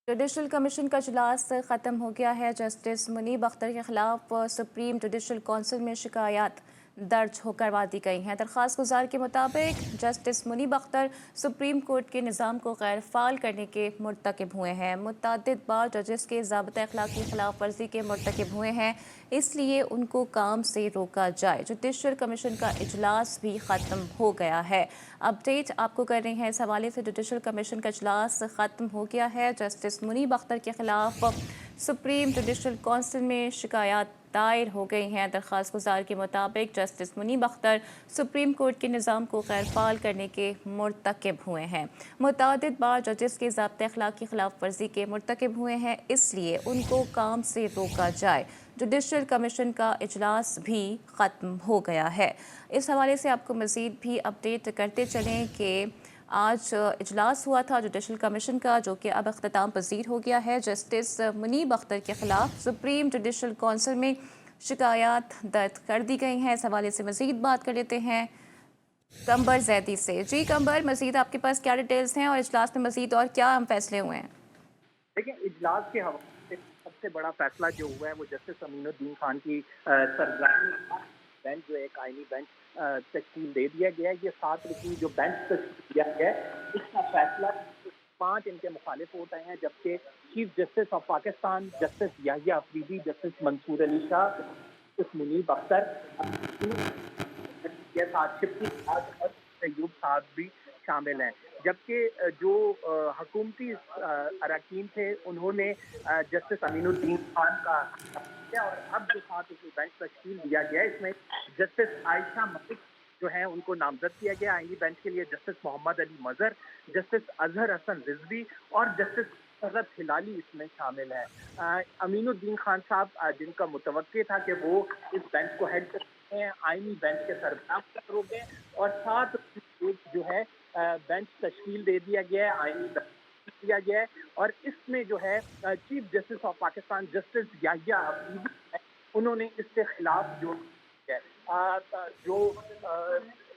Judicial commission का इजलास ख़त्म हो गया है। जस्टिस मुनीब अख्तर के खिलाफ सुप्रीम जुडिशल कौंसिल में शिकायत दर्ज हो करवा दी गई हैं। दरख्वास्त गुजार के मुताबिक justice Munib Akhtar supreme court के निज़ाम को गैर फ़ाल करने के मुर्तकिब हुए हैं। मुतअद्दिद बार जजेस के ज़ाब्ता अखलाक की खिलाफ वर्जी के मुर्तकिब हुए हैं, इसलिए उनको काम से रोका जाए। जुडिशल कमीशन का इजलास भी ख़त्म हो गया है। अपडेट आपको कर रहे हैं। इस हवाले से जुडिशल कमीशन का इजलास ख़त्म हो गया है। जस्टिस मुनीब अख्तर के खिलाफ सुप्रीम जुडिशल कौंसिल में शिकायत दायर हो गई हैं। दरख्वास्त गुजार के मुताबिक justice Munib Akhtar supreme court के निज़ाम को गैर फ़ाल करने के मुर्तकिब हुए हैं। मुतअद्दिद बार जजेस के ज़ाब्ते अखलाक की खिलाफ वर्जी के मुर्तकिब हुए हैं, इसलिए उनको काम से रोका जाए। जुडिशल कमीशन का इजलास भी ख़त्म हो गया है। इस हवाले से आपको मज़ीद भी अपडेट करते चलें कि आज इजलास हुआ था जुडिशल कमीशन का, जो कि अब अख्ताम पजीर हो गया है। जस्टिस मुनीब अख्तर के खिलाफ सुप्रीम जुडिशल कौंसिल में शिकायत दर्ज कर दी गई हैं। इस हवाले से मज़ीद बात कर लेते हैं कंबर जैदी से। जी कंबर, मज़ीद आपके पास क्या डिटेल्स हैं और इजलास में मज़ीद और क्या अहम फैसले हुए हैं? देखिए, इजलास के हवाले से सबसे बड़ा फैसला जो हुआ है वो जस्टिस अमीनुद्दीन खान की सरबराही बेंच जो एक आईनी बेंच तश्कील दे दिया गया है। ये 7 रुकनी जो बेंच तश्कील दिया गया है, इसका फैसला 5 इनके मुखालिफ वोट आए हैं, जबकि chief justice of Pakistan justice Yahya Afridi, justice Mansoor Ali Shah, justice Munib Akhtar के साथ शिफ्टी और अयूब साहब भी शामिल हैं। जबकि जो हुकूमती अरकान थे उन्होंने जस्टिस अमीनुद्दीन खान का किया, और अब जो 7 बेंच तश्कील दिया गया है इसमें जस्टिस आयशा मलिक जो है उनको नामजद किया गया आईनी बेंच के लिए। जस्टिस मोहम्मद अली मजहर, जस्टिस अजहर हसन रिजवी और जस्टिस सरत हिलाली इसमें शामिल है। अमीनुद्दीन खान साहब जिनका मुतवक्के था कि वो इस बेंच को हेड करते हैं, आईनी बेंच के सरबराह हो गए, और 7 जो है बेंच तश्कील दे दिया गया है, आईनी बेंच दिया गया है। और इसमें जो है chief justice of Pakistan justice Yahya Afridi है, उन्होंने इसके खिलाफ जो है जो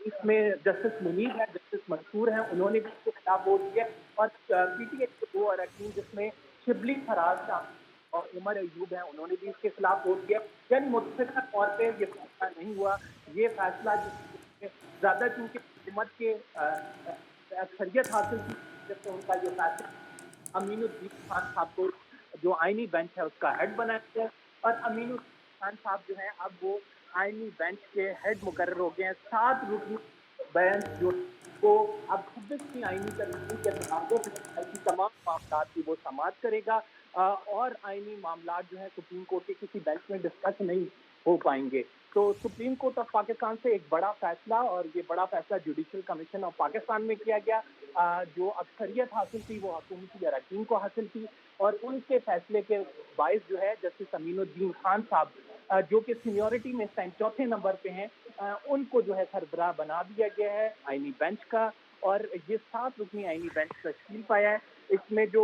इसमें जस्टिस मुनीब है, जस्टिस मंसूर है, उन्होंने भी इसके खिलाफ वोट दिया। और पीटीए के 2 अरकान जिसमें शिबली फराज शामिल और उमर अयूब हैं, उन्होंने भी इसके खिलाफ वोट दिया। यानी मुतफ़िक़ा तौर पे ये फैसला नहीं हुआ। ये फैसला ज़्यादा चूंकि हुकूमत के अक्सरियत हासिल की, जबकि उनका ये फैसला अमीनुद्दीन खान साहब को जो आईनी बेंच है उसका हेड बनाया गया, और अमीनुद्दीन खान साहब जो है अब वो आईनी बेंच के हेड मुकर्रर हो गए हैं। 7 रुकनी बेंच जो को अब 26वीं आईनी तरमीम के तकाज़ों की तमाम मामलात की वो समाअत करेगा, और आईनी मामलात जो है सुप्रीम कोर्ट के किसी बेंच में डिस्कस नहीं हो पाएंगे। तो सुप्रीम कोर्ट ऑफ पाकिस्तान से एक बड़ा फैसला, और ये बड़ा फैसला जुडिशल कमीशन ऑफ पाकिस्तान में किया गया। जो अक्सरियत हासिल थी वो हुकूमती अरकान को हासिल थी, और उनके फैसले के बायस जो है जस्टिस अमीनुद्दीन खान साहब जो कि सीनियोरिटी में इस टाइम चौथे नंबर पे हैं, उनको जो है सरबराह बना दिया गया है आईनी बेंच का। और ये 7 रुकनी आईनी बेंच तश्कील पाया है। इसमें जो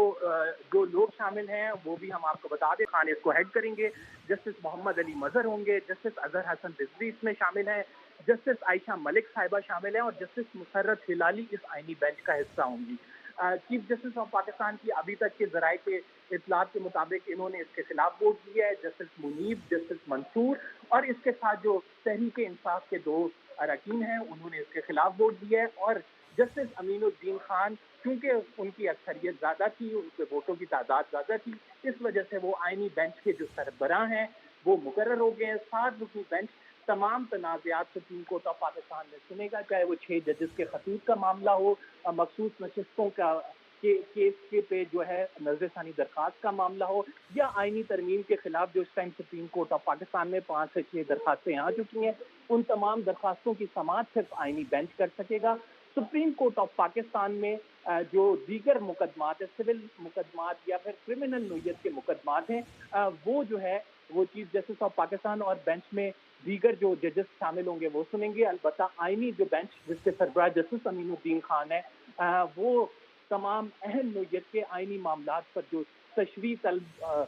लोग शामिल हैं वो भी हम आपको बता दें। खान इसको हेड करेंगे, जस्टिस मोहम्मद अली मजहर होंगे, जस्टिस अजहर हसन रिजवी इसमें शामिल हैं, जस्टिस आयशा मलिक साहिबा शामिल हैं, और जस्टिस मुसर्रत हिलाली इस आईनी बेंच का हिस्सा होंगी। चीफ जस्टिस ऑफ पाकिस्तान की अभी तक के जराये के इतलात के मुताबिक इन्होंने इसके खिलाफ वोट दिया है, जस्टिस मुनीब, जस्टिस मंसूर, और इसके साथ जो तहरीक इंसाफ के 2 अरकान हैं उन्होंने इसके खिलाफ वोट दिया है। और जस्टिस अमीनुद्दीन खान क्योंकि उनकी अक्सरियत ज़्यादा थी, उनके वोटों की तादाद ज़्यादा थी, इस वजह से वो आईनी बेंच के जो सरबराह हैं वो मुकर्रर हो गए हैं। 7 रुकनी बेंच तमाम तनाज़ात सुप्रीम कोर्ट ऑफ पाकिस्तान में सुनेगा, चाहे वो 6 जजेस के खतीब का मामला हो, मखसूस नशिस्तों का केस के पे जो है नजरसानी दरखास्त का मामला हो, या आईनी तरमीम के खिलाफ जो इस time supreme court of Pakistan में 5 से 6 दरखास्तें आ चुकी हैं, उन तमाम दरखास्तों की समाअत सिर्फ आईनी बेंच कर सकेगा। सुप्रीम कोर्ट ऑफ पाकिस्तान में जो दीगर मुकदमात है, सिविल मुकदमात या फिर क्रिमिनल नोयत के मुकदमात हैं, वो जो है वो चीफ जस्टिस ऑफ पाकिस्तान और बेंच में दीगर जो जजेस शामिल होंगे वो सुनेंगे। अलबत्ता आईनी जो बेंच जिसके सरबराह जस्टिस अमीनुद्दीन खान है, वो तमाम अहम नोयत के आईनी मामलात पर जो तशरीह तलब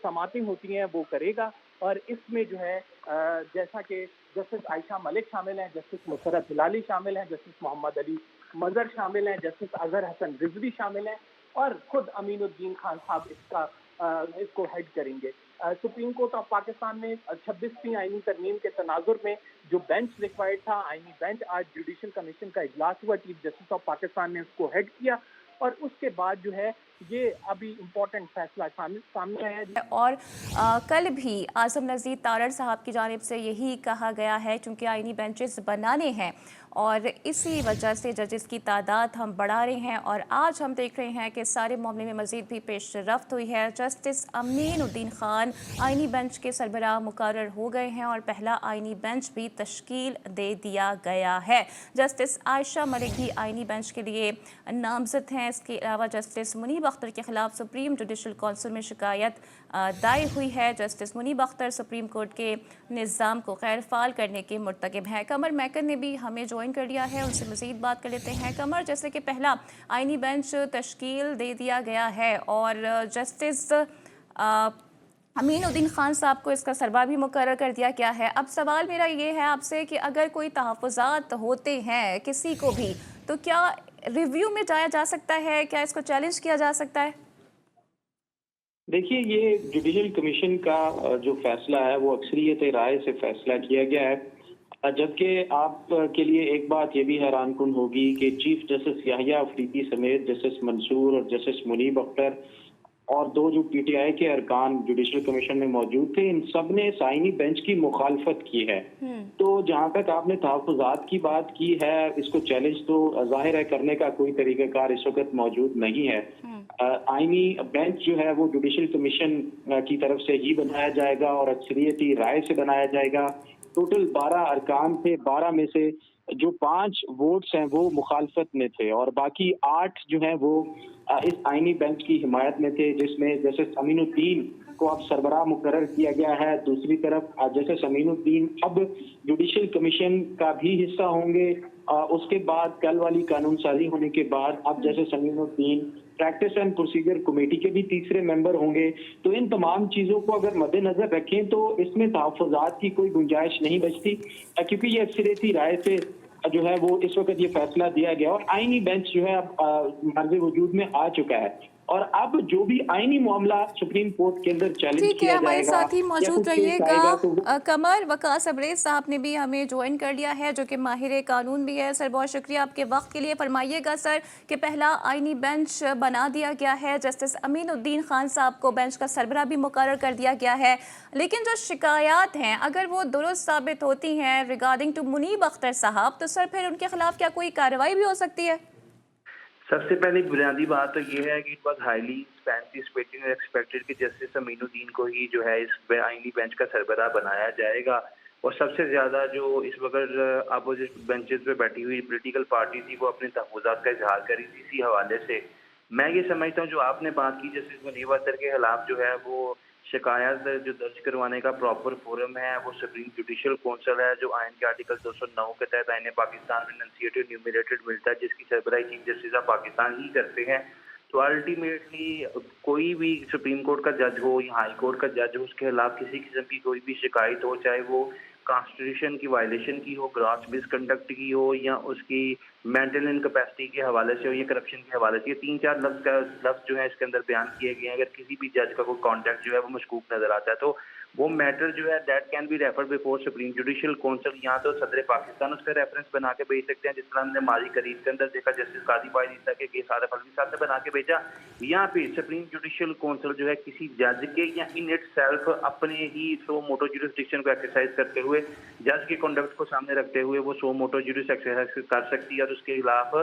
समातें होती हैं वो करेगा। और इसमें जो है जैसा कि जस्टिस आयशा मलिक शामिल हैं, जस्टिस मुसर्रत हिलाली शामिल हैं, जस्टिस मोहम्मद अली मजहर शामिल हैं, जस्टिस अजहर हसन रिजवी शामिल हैं, और खुद अमीनुद्दीन खान साहब इसको हेड करेंगे। सुप्रीम कोर्ट ऑफ पाकिस्तान ने 26वीं आईनी तरमीम के तनाजुर में जो बेंच रिक्वायर्ड था, आईनी बेंच, आज जुडिशल कमीशन का इजलास हुआ, चीफ जस्टिस ऑफ पाकिस्तान ने उसको हेड किया और उसके बाद जो है ये अभी इम्पोर्टेंट फैसला सामने आया। और कल भी आज़म नज़ीर तारड़ साहब की जानिब से यही कहा गया है, क्योंकि आईनी बेंचेस बनाने हैं और इसी वजह से जजेस की तादाद हम बढ़ा रहे हैं और आज हम देख रहे हैं कि सारे मामले में मज़ीद भी पेशरफ्त हुई है। जस्टिस अमीनुद्दीन खान आईनी बेंच के सरबराह मुकर्रर हो गए हैं और पहला आईनी बेंच भी तश्कील दे दिया गया है। जस्टिस आयशा मलिक भी आईनी बेंच के लिए नामजद हैं। इसके अलावा जस्टिस मुनीब अख्तर के खिलाफ सुप्रीम जुडिशल कौंसिल में शिकायत दायर हुई है। Justice Munib Akhtar supreme court के निज़ाम को गैर फाल करने के मुर्तकिब हैं। कमर मैकन ने भी हमें ज्वाइन कर लिया है, उनसे मज़ीद बात कर लेते हैं। कमर, जैसे कि पहला आईनी बेंच तश्कील दे दिया गया है और जस्टिस अमीनुद्दीन खान साहब को इसका सरबराह भी मुकर्रर कर दिया गया है। अब सवाल मेरा ये है आपसे कि अगर कोई तहफ़्फ़ुज़ात होते हैं किसी को भी, तो क्या रिव्यू में जाया जा सकता है, क्या इसको चैलेंज किया जा सकता है? देखिए, ये जुडिशल कमीशन का जो फैसला है वो अक्सरियत राय से फैसला किया गया है, जबकि आप के लिए एक बात ये भी हैरान कुन होगी कि चीफ जस्टिस याहिया अफरीदी समेत जस्टिस मंसूर और जस्टिस मुनीब अख्तर और दो जो पीटीआई के अरकान जुडिशल कमीशन में मौजूद थे, इन सब ने आईनी बेंच की मुखालफत की है। तो जहां तक आपने तहफ़्फ़ुज़ात की बात की है, इसको चैलेंज तो जाहिर है करने का कोई तरीक़ाकार इस वक्त मौजूद नहीं है। आईनी बेंच जो है वो जुडिशल कमीशन की तरफ से ही बनाया जाएगा और अक्सरियती राय से बनाया जाएगा। टोटल 12 अरकान थे, 12 में से जो 5 वोट्स हैं वो मुखालफत में थे और बाकी 8 जो हैं वो इस आईनी बेंच की हिमायत में थे, जिसमें जस्टिस अमीनुद्दीन को अब सरबराह मुकर्रर किया गया है। दूसरी तरफ जस्टिस अमीनुद्दीन अब जुडिशल कमीशन का भी हिस्सा होंगे। उसके बाद कल वाली कानून साजी होने के बाद अब justice Aminuddin practice and procedure committee के भी तीसरे मेंबर होंगे। तो इन तमाम चीजों को अगर मद्देनजर रखें तो इसमें तहफ़्फ़ुज़ात की कोई गुंजाइश नहीं बचती, क्योंकि ये अक्सरियती राय से जो है वो इस वक्त ये फैसला दिया गया और आईनी बेंच जो है अब मर्ज़ वजूद में आ चुका है। और अब जो भी आईनी मामला सुप्रीम कोर्ट के अंदर चैलेंज ठीक है, किया हमारे जाएगा, साथ ही मौजूद आएगा तो रहिएगा। कमर वकास अबरेज साहब ने भी हमें ज्वाइन कर लिया है, जो कि माहिर कानून भी है। सर, बहुत शुक्रिया आपके वक्त के लिए। फरमाइएगा सर कि पहला आईनी बेंच बना दिया गया है, जस्टिस अमीनुद्दीन खान साहब को बेंच का सरबराह भी मुकर्रर कर दिया गया है, लेकिन जो शिकायत हैं अगर वो दुरुस्त साबित होती हैं रिगार्डिंग टू मुनीब अख्तर साहब, तो सर फिर उनके खिलाफ क्या कोई कार्रवाई भी हो सकती है? सबसे पहले बुनियादी बात तो ये है कि it was highly anticipated expected कि जस्टिस अमीनुद्दीन को ही जो है इस आईनी बेंच का सरबराह बनाया जाएगा। और सबसे ज़्यादा जो इस वक्त अपोजिट बेंचेस पे बैठी हुई पॉलिटिकल पार्टी थी वो अपने तहफ़्फ़ुज़ात का इजहार करी थी। इसी हवाले से मैं ये समझता हूँ जो आपने बात की जस्टिस मुनीब अख्तर के खिलाफ जो है वो शिकायत जो दर्ज करवाने का प्रॉपर फोरम है वो सुप्रीम जुडिशल कौंसिल है, जो आइन के आर्टिकल 209 के तहत आइन पाकिस्तान में एनंसिएटेड न्यूमरेटेड मिलता है, जिसकी सरबराही चीफ जस्टिस ऑफ पाकिस्तान ही करते हैं। तो अल्टीमेटली कोई भी सुप्रीम कोर्ट का जज हो या हाई कोर्ट का जज हो, उसके खिलाफ किसी किस्म की कोई भी शिकायत हो, चाहे वो कॉन्स्टिट्यूशन की वायलेशन की हो, ग्रॉस मिसकंडक्ट की हो या उसकी मेंटल इनकैपेसिटी के हवाले से हो या करप्शन के हवाले से, ये 3-4 लफ्ज जो है इसके अंदर बयान किए गए हैं। अगर किसी भी जज का कोई कॉन्टेक्ट जो है वो मशकूक नजर आता है तो वो मैटर जो है that can be referred before supreme judicial council. यहाँ तो सदर पाकिस्तान उसका रेफरेंस बना के भेज सकते हैं, जिस तरह हमने माजी करीब के अंदर देखा जस्टिस काजी पायदीसा के केस आरिफ अलवी साहब ने बना के भेजा। यहाँ पे सुप्रीम जुडिशल काउंसिल जो है किसी जज के या इन इट सेल्फ अपने ही सो मोटो जुरिस्डिक्शन को एक्सरसाइज करते हुए जज के कंडक्ट को सामने रखते हुए वो सो मोटो जुरिस एक्सरसाइज कर सकती है और उसके खिलाफ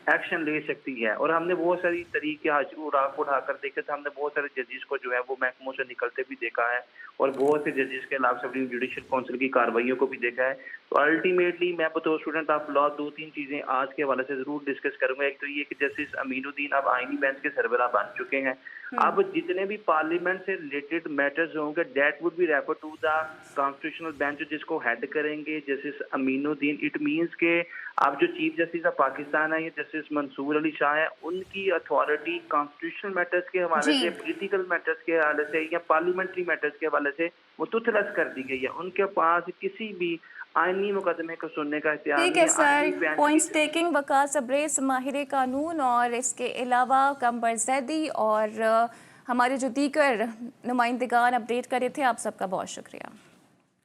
एक्शन ले सकती है। और हमने बहुत सारी तरीके उड़ाक उठाकर देखे थे, हमने बहुत सारे जजेस को जो है वो महकमों से निकलते भी देखा है और बहुत से जजेस के खिलाफ सुप्रीम जुडिशल काउंसिल की कार्रवाइयों को भी देखा है। तो अल्टीमेटली मैं बतौर स्टूडेंट ऑफ लॉ 2-3 चीजें आज के हवाले से जरूर डिस्कस करूंगा। एक तो ये कि जस्टिस अमीनुद्दीन अब आईनी बेंच के सरबराह बन चुके हैं। अब जितने भी पार्लियामेंट से रिलेटेड मैटर्स होंगे that would be refer to the constitutional bench, जिसको हेड करेंगे जस्टिस अमीनुद्दीन। इट मींस के अब जो चीफ जस्टिस ऑफ पाकिस्तान है ये जस्टिस मंसूर अली शाह है, उनकी अथॉरिटी कॉन्स्टिट्यूशनल मैटर्स के हवाले से, पॉलिटिकल मैटर्स के हवाले से या पार्लियामेंट्री मैटर्स के हवाले से वो तुतलस कर दी गई है। उनके पास किसी भी आइनी मुकदमे को सुनने का इख्तियार ठीक नहीं है है। सर, आइनी बेंच पॉइंट्स की टेकिंग वकास अब्रेस माहिर कानून और इसके अलावा कंबर जैदी और हमारे जो दीगर नुमाइंदगान अपडेट करे थे, आप सबका बहुत शुक्रिया।